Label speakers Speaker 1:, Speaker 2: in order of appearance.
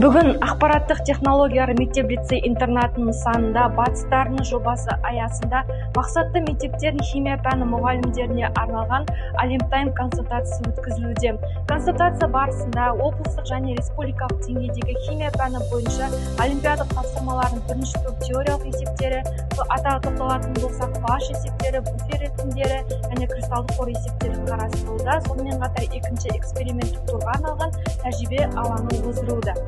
Speaker 1: Бүгін ақпараттық-технологиялар мектеп-лицей интернатының нысанында BATYS DARYNY жобасы аясында мақсатты мектептердің химия пәні мұғалімдеріне арналған олимп-тайм консультациясы өткізілуде. Консультация барысында облыстық және республикалық деңгейдегі химия пәні бойынша олимпиада тапсырмаларының бірінші топ теориялық есептері, тоқталатын болсақ баш есептері, буфер ретіндері және кристалды қор есептері қарастырылуда. Сонымен қатар екінші эксперименттік турға арналған тәжірибе алаңы өздірілді.